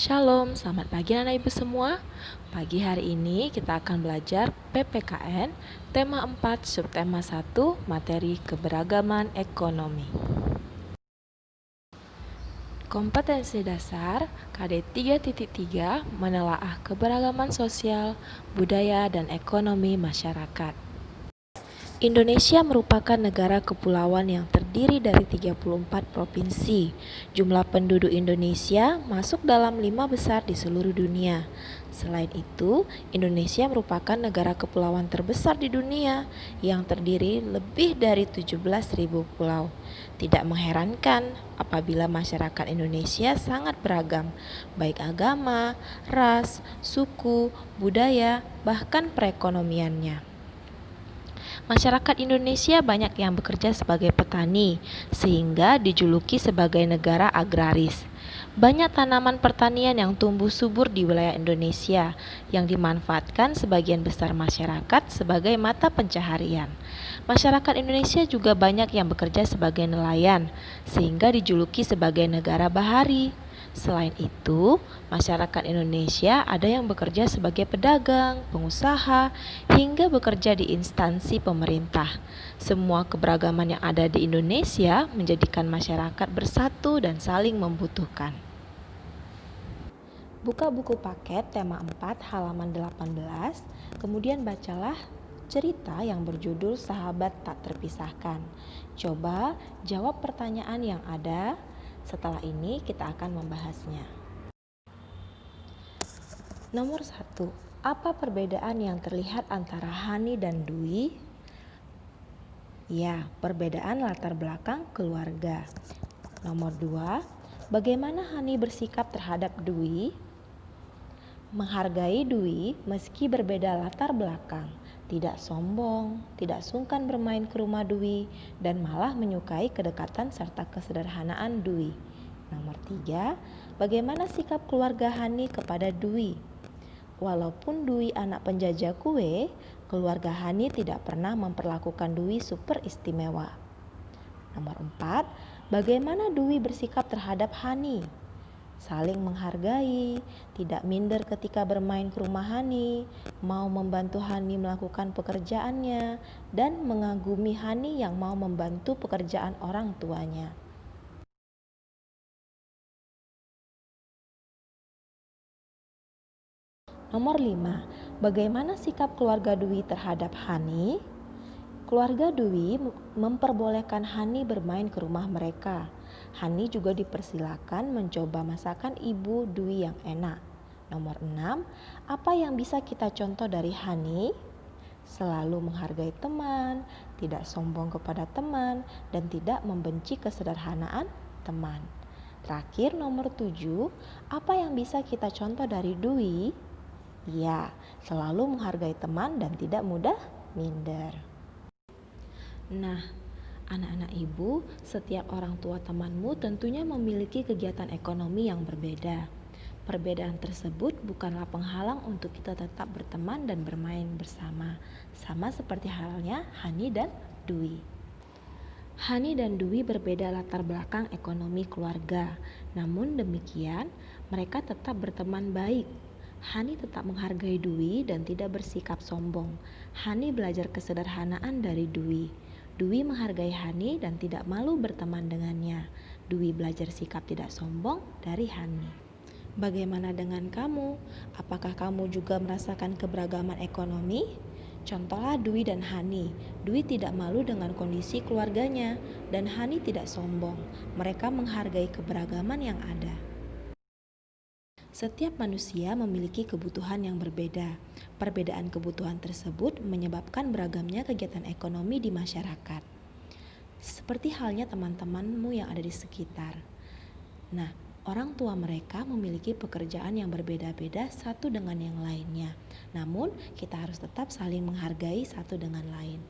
Shalom, selamat pagi anak ibu semua. Pagi hari ini kita akan belajar PPKN, tema 4, subtema 1, materi keberagaman ekonomi. Kompetensi dasar KD 3.3 menelaah keberagaman sosial, budaya, dan ekonomi masyarakat. Indonesia merupakan negara kepulauan yang terdiri dari 34 provinsi. Jumlah penduduk Indonesia masuk dalam 5 besar di seluruh dunia. Selain itu, Indonesia merupakan negara kepulauan terbesar di dunia yang terdiri lebih dari 17.000 pulau. Tidak mengherankan apabila masyarakat Indonesia sangat beragam, baik agama, ras, suku, budaya, bahkan perekonomiannya. Masyarakat Indonesia banyak yang bekerja sebagai petani, sehingga dijuluki sebagai negara agraris. Banyak tanaman pertanian yang tumbuh subur di wilayah Indonesia, yang dimanfaatkan sebagian besar masyarakat sebagai mata pencaharian. Masyarakat Indonesia juga banyak yang bekerja sebagai nelayan, sehingga dijuluki sebagai negara bahari. Selain itu, masyarakat Indonesia ada yang bekerja sebagai pedagang, pengusaha, hingga bekerja di instansi pemerintah. Semua keberagaman yang ada di Indonesia menjadikan masyarakat bersatu dan saling membutuhkan. Buka buku paket tema 4 halaman 18, kemudian bacalah cerita yang berjudul Sahabat Tak Terpisahkan. Coba jawab pertanyaan yang ada. Setelah ini kita akan membahasnya. Nomor 1. Apa perbedaan yang terlihat antara Hani dan Dwi? Ya, perbedaan latar belakang keluarga. Nomor 2. Bagaimana Hani bersikap terhadap Dwi? Menghargai Dwi meski berbeda latar belakang. Tidak sombong, tidak sungkan bermain ke rumah Dwi, dan malah menyukai kedekatan serta kesederhanaan Dwi. Nomor 3, bagaimana sikap keluarga Hani kepada Dwi? Walaupun Dwi anak penjajah kue, keluarga Hani tidak pernah memperlakukan Dwi super istimewa. Nomor 4, bagaimana Dwi bersikap terhadap Hani? Saling menghargai, tidak minder ketika bermain ke rumah Hani, mau membantu Hani melakukan pekerjaannya, dan mengagumi Hani yang mau membantu pekerjaan orang tuanya. Nomor 5, bagaimana sikap keluarga Dwi terhadap Hani? Keluarga Dwi memperbolehkan Hani bermain ke rumah mereka. Hani juga dipersilakan mencoba masakan ibu Dwi yang enak. Nomor 6, apa yang bisa kita contoh dari Hani? Selalu menghargai teman, tidak sombong kepada teman, dan tidak membenci kesederhanaan teman. Terakhir, nomor 7, apa yang bisa kita contoh dari Dwi? Ya, selalu menghargai teman dan tidak mudah minder. Nah, anak-anak ibu, setiap orang tua temanmu tentunya memiliki kegiatan ekonomi yang berbeda. Perbedaan tersebut bukanlah penghalang untuk kita tetap berteman dan bermain bersama, sama seperti halnya Hani dan Dwi. Hani dan Dwi berbeda latar belakang ekonomi keluarga, namun demikian mereka tetap berteman baik. Hani tetap menghargai Dwi dan tidak bersikap sombong. Hani belajar kesederhanaan dari Dwi. Dwi menghargai Hani dan tidak malu berteman dengannya. Dwi belajar sikap tidak sombong dari Hani. Bagaimana dengan kamu? Apakah kamu juga merasakan keberagaman ekonomi? Contohlah Dwi dan Hani. Dwi tidak malu dengan kondisi keluarganya dan Hani tidak sombong. Mereka menghargai keberagaman yang ada. Setiap manusia memiliki kebutuhan yang berbeda. Perbedaan kebutuhan tersebut menyebabkan beragamnya kegiatan ekonomi di masyarakat. Seperti halnya teman-temanmu yang ada di sekitar. Nah, orang tua mereka memiliki pekerjaan yang berbeda-beda satu dengan yang lainnya. Namun, kita harus tetap saling menghargai satu dengan lain.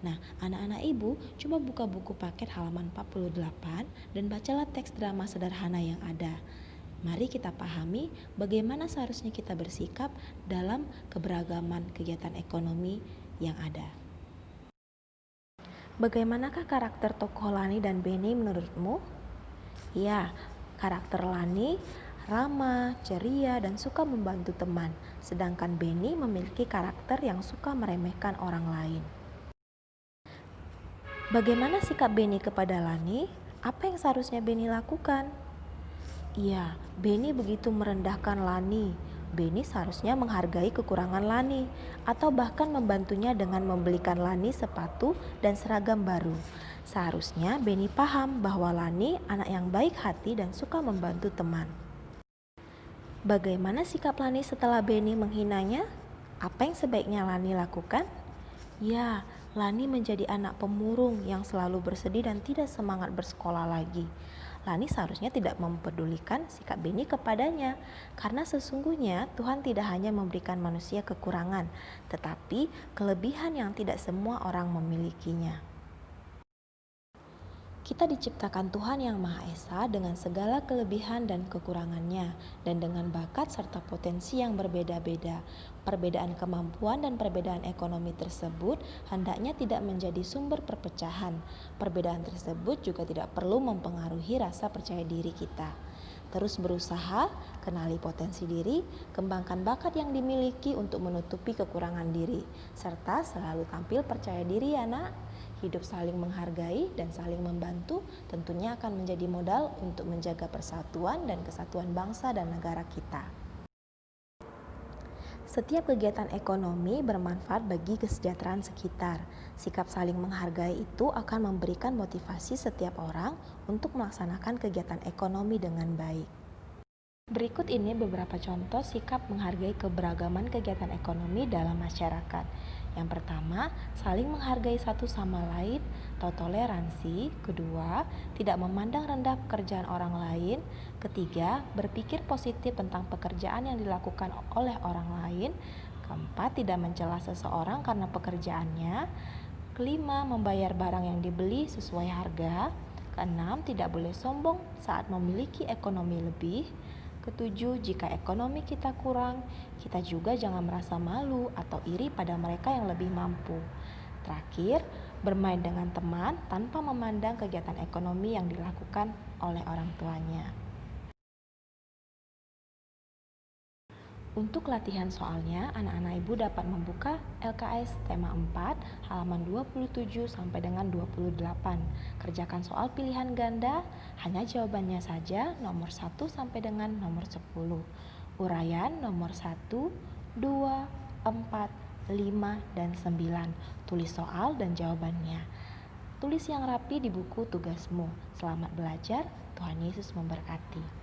Nah, anak-anak ibu, coba buka buku paket halaman 48 dan bacalah teks drama sederhana yang ada. Mari kita pahami bagaimana seharusnya kita bersikap dalam keberagaman kegiatan ekonomi yang ada. Bagaimanakah karakter tokoh Lani dan Beni menurutmu? Ya, karakter Lani ramah, ceria, dan suka membantu teman. Sedangkan Benny memiliki karakter yang suka meremehkan orang lain. Bagaimana sikap Benny kepada Lani? Apa yang seharusnya Benny lakukan? Iya, Benny begitu merendahkan Lani. Benny seharusnya menghargai kekurangan Lani, atau bahkan membantunya dengan membelikan Lani sepatu dan seragam baru. Seharusnya Benny paham bahwa Lani anak yang baik hati dan suka membantu teman. Bagaimana sikap Lani setelah Benny menghinanya? Apa yang sebaiknya Lani lakukan? Ya, Lani menjadi anak pemurung yang selalu bersedih dan tidak semangat bersekolah lagi. Lani seharusnya tidak mempedulikan sikap Benny kepadanya, karena sesungguhnya Tuhan tidak hanya memberikan manusia kekurangan, tetapi kelebihan yang tidak semua orang memilikinya. Kita diciptakan Tuhan Yang Maha Esa dengan segala kelebihan dan kekurangannya, dan dengan bakat serta potensi yang berbeda-beda. Perbedaan kemampuan dan perbedaan ekonomi tersebut hendaknya tidak menjadi sumber perpecahan. Perbedaan tersebut juga tidak perlu mempengaruhi rasa percaya diri kita. Terus berusaha, kenali potensi diri, kembangkan bakat yang dimiliki untuk menutupi kekurangan diri, serta selalu tampil percaya diri ya nak. Hidup saling menghargai dan saling membantu tentunya akan menjadi modal untuk menjaga persatuan dan kesatuan bangsa dan negara kita. Setiap kegiatan ekonomi bermanfaat bagi kesejahteraan sekitar. Sikap saling menghargai itu akan memberikan motivasi setiap orang untuk melaksanakan kegiatan ekonomi dengan baik. Berikut ini beberapa contoh sikap menghargai keberagaman kegiatan ekonomi dalam masyarakat. Yang pertama, saling menghargai satu sama lain atau toleransi. Kedua, tidak memandang rendah pekerjaan orang lain. Ketiga, berpikir positif tentang pekerjaan yang dilakukan oleh orang lain. Keempat, tidak mencela seseorang karena pekerjaannya. Kelima, membayar barang yang dibeli sesuai harga. Keenam, tidak boleh sombong saat memiliki ekonomi lebih. Ketujuh, jika ekonomi kita kurang, kita juga jangan merasa malu atau iri pada mereka yang lebih mampu. Terakhir, bermain dengan teman tanpa memandang kegiatan ekonomi yang dilakukan oleh orang tuanya. Untuk latihan soalnya, anak-anak ibu dapat membuka LKS tema 4 halaman 27 sampai dengan 28. Kerjakan soal pilihan ganda, hanya jawabannya saja nomor 1 sampai dengan nomor 10. Uraian nomor 1, 2, 4, 5, dan 9. Tulis soal dan jawabannya. Tulis yang rapi di buku tugasmu. Selamat belajar, Tuhan Yesus memberkati.